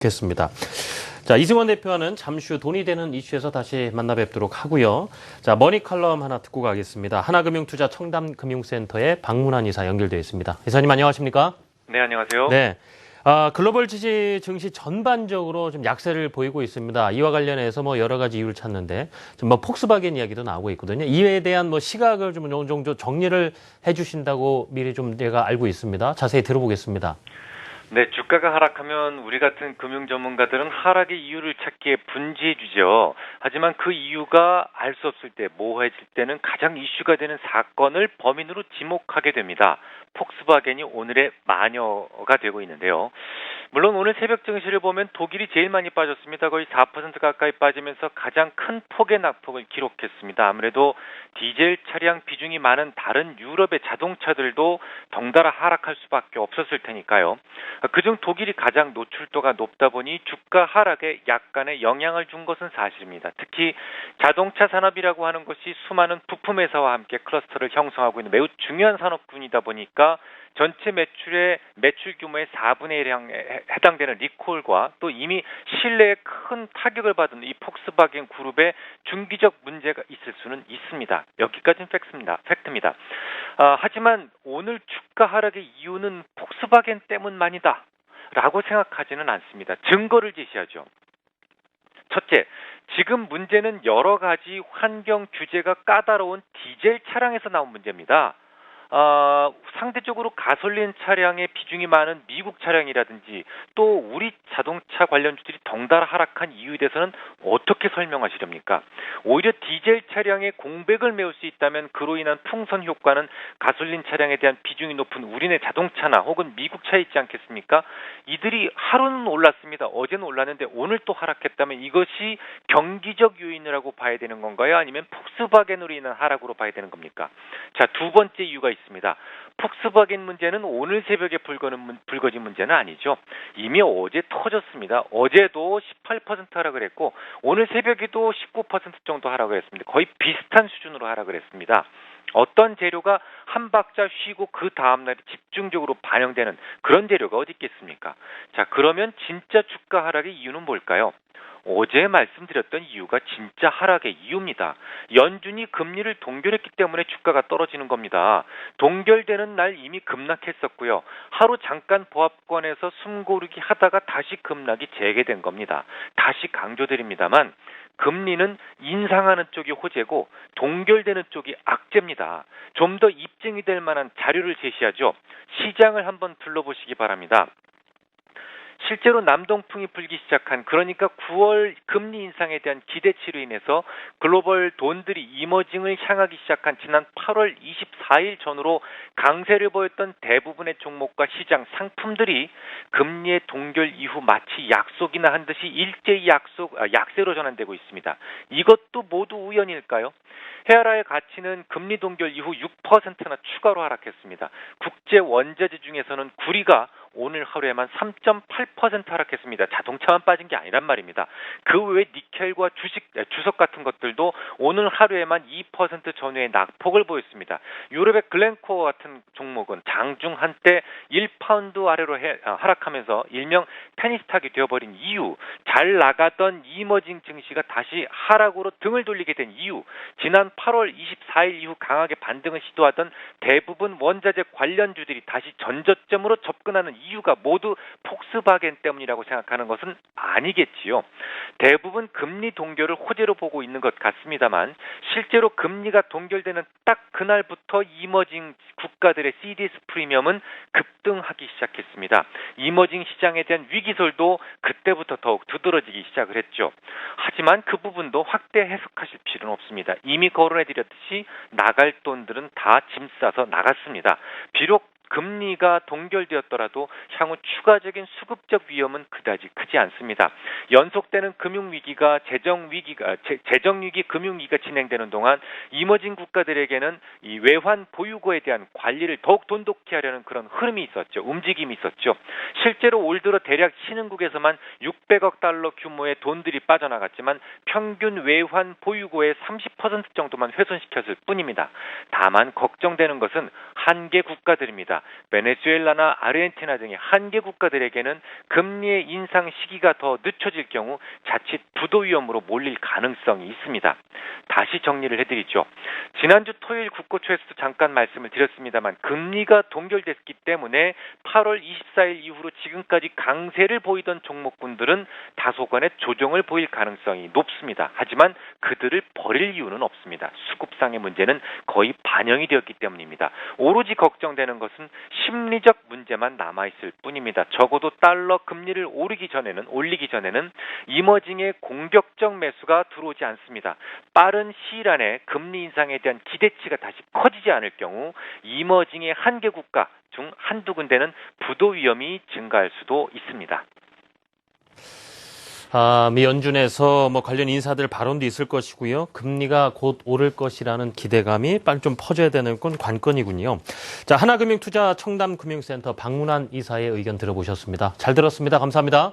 겠습니다. 자, 이승원 대표와는 잠시 후 돈이 되는 이슈에서 다시 만나 뵙도록 하고요. 자, 머니 칼럼 하나 듣고 가겠습니다. 하나금융투자 청담금융센터의 박문환 이사 연결되어 있습니다. 이사님 안녕하십니까? 네, 안녕하세요. 네. 글로벌 지지 증시 전반적으로 좀 약세를 보이고 있습니다. 이와 관련해서 여러 가지 이유를 찾는데 좀 폭스바겐 이야기도 나오고 있거든요. 이에 대한 시각을 좀 어느 정도 정리를 해주신다고 미리 좀 제가 알고 있습니다. 자세히 들어보겠습니다. 네, 주가가 하락하면 우리 같은 금융 전문가들은 하락의 이유를 찾기에 분주해지죠. 하지만 그 이유가 알 수 없을 때, 모호해질 때는 가장 이슈가 되는 사건을 범인으로 지목하게 됩니다. 폭스바겐이 오늘의 마녀가 되고 있는데요. 물론 오늘 새벽 증시를 보면 독일이 제일 많이 빠졌습니다. 거의 4% 가까이 빠지면서 가장 큰 폭의 낙폭을 기록했습니다. 아무래도 디젤 차량 비중이 많은 다른 유럽의 자동차들도 덩달아 하락할 수밖에 없었을 테니까요. 그중 독일이 가장 노출도가 높다 보니 주가 하락에 약간의 영향을 준 것은 사실입니다. 특히 자동차 산업이라고 하는 것이 수많은 부품 회사와 함께 클러스터를 형성하고 있는 매우 중요한 산업군이다 보니까 전체 매출 규모의 4분의 1에 해당되는 리콜과 또 이미 신뢰에 큰 타격을 받은 이 폭스바겐 그룹의 중기적 문제가 있을 수는 있습니다. 여기까지는 팩트입니다. 하지만 오늘 주가 하락의 이유는 폭스바겐 때문만이다 라고 생각하지는 않습니다. 증거를 제시하죠. 첫째, 지금 문제는 여러 가지 환경 규제가 까다로운 디젤 차량에서 나온 문제입니다. 상대적으로 가솔린 차량의 비중이 많은 미국 차량이라든지 또 우리 자동차 관련주들이 덩달아 하락한 이유에 대해서는 어떻게 설명하시렵니까? 오히려 디젤 차량의 공백을 메울 수 있다면 그로 인한 풍선 효과는 가솔린 차량에 대한 비중이 높은 우리네 자동차나 혹은 미국 차에 있지 않겠습니까? 이들이 하루는 올랐습니다. 어제는 올랐는데 오늘 또 하락했다면 이것이 경기적 요인이라고 봐야 되는 건가요? 아니면 폭스바겐으로 인한 하락으로 봐야 되는 겁니까? 자, 두 번째 이유가 있습니다. 폭스바겐 문제는 오늘 새벽에 불거진 문제는 아니죠. 이미 어제 터졌습니다. 어제도 18% 하락을 했고 오늘 새벽에도 19% 정도 하락을 했습니다. 거의 비슷한 수준으로 하락을 했습니다. 어떤 재료가 한 박자 쉬고 그 다음날에 집중적으로 반영되는 그런 재료가 어디 있겠습니까? 자, 그러면 진짜 주가 하락의 이유는 뭘까요? 어제 말씀드렸던 이유가 진짜 하락의 이유입니다. 연준이 금리를 동결했기 때문에 주가가 떨어지는 겁니다. 동결되는 날 이미 급락했었고요. 하루 잠깐 보합권에서 숨고르기 하다가 다시 급락이 재개된 겁니다. 다시 강조드립니다만 금리는 인상하는 쪽이 호재고 동결되는 쪽이 악재입니다. 좀 더 입증이 될 만한 자료를 제시하죠. 시장을 한번 둘러보시기 바랍니다. 실제로 남동풍이 불기 시작한 그러니까 9월 금리 인상에 대한 기대치로 인해서 글로벌 돈들이 이머징을 향하기 시작한 지난 8월 24일 전후로 강세를 보였던 대부분의 종목과 시장 상품들이 금리의 동결 이후 마치 약속이나 한 듯이 일제히 약세로 전환되고 있습니다. 이것도 모두 우연일까요? 헤아라의 가치는 금리 동결 이후 6%나 추가로 하락했습니다. 국제 원자재 중에서는 구리가 오늘 하루에만 3.8% 하락했습니다. 자동차만 빠진 게 아니란 말입니다. 그 외에 니켈과 주석 같은 것들도 오늘 하루에만 2% 전후의 낙폭을 보였습니다. 유럽의 글렌코어 같은 종목은 장중 한때 1파운드 아래로 하락하면서 일명 페니스탁이 되어버린 이유, 잘 나가던 이머징 증시가 다시 하락으로 등을 돌리게 된 이유, 지난 8월 24일 이후 강하게 반등을 시도하던 대부분 원자재 관련주들이 다시 전저점으로 접근하는 이유가 모두 폭스바겐 때문이라고 생각하는 것은 아니겠지요. 대부분 금리 동결을 호재로 보고 있는 것 같습니다만 실제로 금리가 동결되는 딱 그날부터 이머징 국가들의 CDS 프리미엄은 급등하기 시작했습니다. 이머징 시장에 대한 위기설도 그때부터 더욱 두드러지기 시작을 했죠. 하지만 그 부분도 확대 해석하실 필요는 없습니다. 이미 거론해드렸듯이 나갈 돈들은 다 짐 싸서 나갔습니다. 비록 금리가 동결되었더라도 향후 추가적인 수급적 위험은 그다지 크지 않습니다. 연속되는 금융위기가 재정위기 금융위기가 진행되는 동안 이머징 국가들에게는 이 외환 보유고에 대한 관리를 더욱 돈독히 하려는 그런 흐름이 있었죠. 움직임이 있었죠. 실제로 올 들어 대략 신흥국에서만 600억 달러 규모의 돈들이 빠져나갔지만 평균 외환 보유고의 30% 정도만 훼손시켰을 뿐입니다. 다만 걱정되는 것은 한계 국가들입니다. 있습니다. 베네수엘라나 아르헨티나 등의 한계 국가들에게는 금리의 인상 시기가 더 늦춰질 경우 자칫 부도 위험으로 몰릴 가능성이 있습니다. 다시 정리를 해드리죠. 지난주 토요일 국고초에서도 잠깐 말씀을 드렸습니다만 금리가 동결됐기 때문에 8월 24일 이후로 지금까지 강세를 보이던 종목군들은 다소간의 조정을 보일 가능성이 높습니다. 하지만 그들을 버릴 이유는 없습니다. 수급상의 문제는 거의 반영이 되었기 때문입니다. 오로지 걱정되는 것은 심리적 문제만 남아있을 뿐입니다. 적어도 달러 금리를 올리기 전에는 이머징의 공격적 매수가 들어오지 않습니다. 빠른 시일 안에 금리 인상에 대한 기대치가 다시 커지지 않을 경우 이머징의 한계 국가 중 한두 군데는 부도 위험이 증가할 수도 있습니다. 미 연준에서 뭐 관련 인사들 발언도 있을 것이고요. 금리가 곧 오를 것이라는 기대감이 빨리 좀 퍼져야 되는 건 관건이군요. 자, 하나금융투자 청담금융센터 박문환 이사의 의견 들어보셨습니다. 잘 들었습니다. 감사합니다.